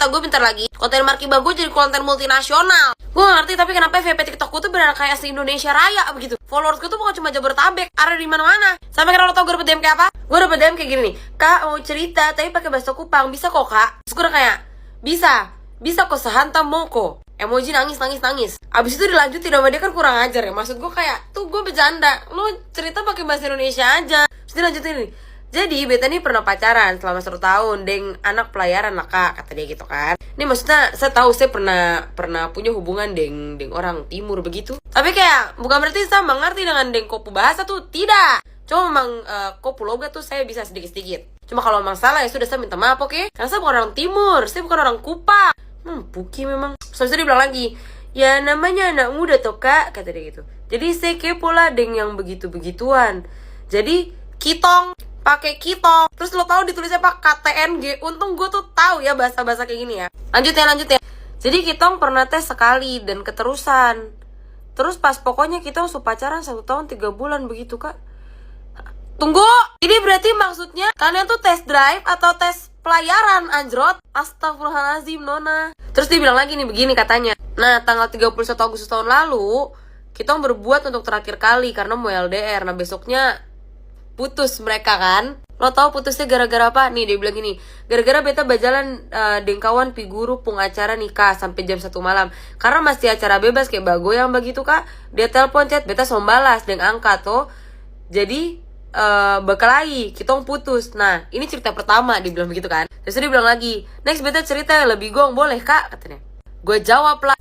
ternyata gue bentar lagi konten Markiba gue jadi konten multinasional. Gue gak ngerti tapi kenapa FYP TikTok gue tuh beneran kayak se-Indonesia Raya begitu. Followers gue tuh bukan cuma Jabodetabek, ada di mana-mana. Sampai karena lo tau gue dapet DM kayak apa? Gue dapet DM kayak gini nih, Kak mau cerita tapi pakai bahasa Kupang, bisa kok Kak? Terus gue udah kayak, bisa kok sehantam mau kok. Emoji nangis. Abis itu dilanjutin sama dia, kan kurang ajar ya. Maksud gue kayak, tuh gue bercanda, lo cerita pakai bahasa Indonesia aja. Terus dilanjutin nih, jadi beta nih pernah pacaran selama 1 tahun deng anak pelayaran lah Kak, kata dia gitu kan. Ini maksudnya saya tahu saya pernah punya hubungan deng orang timur begitu. Tapi kayak bukan berarti saya mengerti dengan deng kopu bahasa tuh, tidak. Cuma memang kopu logat tuh saya bisa sedikit-sedikit. Cuma kalau memang salah ya sudah, saya minta maaf, oke? Karena saya bukan orang timur, saya bukan orang Kupang. Puki memang. Terus dia bilang lagi, ya namanya anak muda toh Kak, kata dia gitu. Jadi saya kepo lah deng yang begitu-begituan. Jadi kitong, pakai kitong. Terus lo tahu ditulisnya apa? KTNG. Untung gue tuh tahu ya bahasa-bahasa kayak gini ya. Lanjut ya. Jadi kitong pernah tes sekali dan keterusan. Terus pas pokoknya kita usah pacaran 1 tahun 3 bulan begitu Kak. Tunggu. Jadi berarti maksudnya kalian tuh tes drive atau tes pelayaran anjrot? Astagfirullahaladzim Nona. Terus dia bilang lagi nih begini katanya. Nah tanggal 31 Agustus tahun lalu kita berbuat untuk terakhir kali karena mau LDR. Nah besoknya putus mereka kan. Lo tau putusnya gara-gara apa? Nih dia bilang gini, gara-gara beta berjalan dengan kawan pi guru pung acara nikah sampai jam 1 malam. Karena masih acara bebas kayak bagoyang begitu Kak. Dia telepon chat, beta sombalas dengan angka tuh. Jadi berkelahi, kita putus. Nah ini cerita pertama, dia bilang begitu kan. Terus dia bilang lagi, next beta cerita yang lebih gong, boleh Kak? Katanya. Gue jawab lah,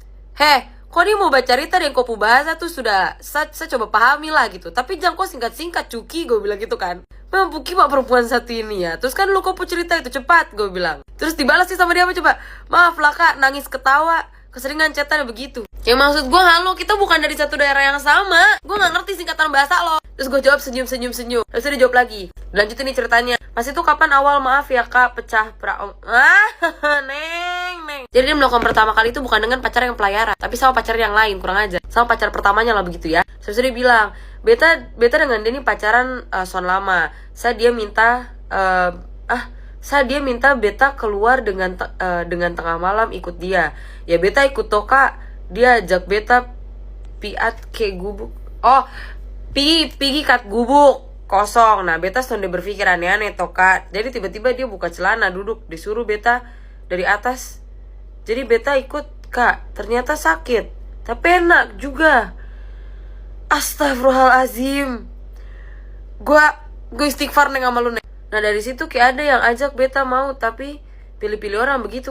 kok dia mau baca cerita dan kopu bahasa tuh sudah saya coba pahami lah gitu. Tapi jangan kok singkat-singkat cuki, gue bilang gitu kan. Memang Puki pak perempuan satu ini ya. Terus kan lu kopu cerita itu cepat, gue bilang. Terus dibalas sih sama dia apa coba? Maaf lah Kak, nangis ketawa, keseringan chatan begitu. Ya maksud gue, halo, kita bukan dari satu daerah yang sama. Gue gak ngerti singkatan bahasa lo. Terus gue jawab senyum. Terus dia jawab lagi. Lanjutin nih ceritanya. Pas itu kapan awal maaf ya Kak pecah Neng. Jadi dia melakukan pertama kali itu bukan dengan pacar yang pelayaran, tapi sama pacar yang lain, kurang aja. Sama pacar pertamanya lah begitu ya. Terus dia bilang, beta dengan dia nih pacaran son lama. Dia minta beta keluar dengan tengah malam ikut dia. Ya beta ikut toh Kak. Dia ajak beta piat ke gubuk. Pigi kat gubuk kosong. Nah beta sonde berpikir aneh-aneh toh Kak. Jadi tiba-tiba dia buka celana duduk, disuruh beta dari atas. Jadi beta ikut Kak. Ternyata sakit, tapi enak juga. Astagfirullahalazim. Gue istighfar neng sama lu neng. Nah dari situ kayak ada yang ajak beta mau, tapi pilih-pilih orang begitu.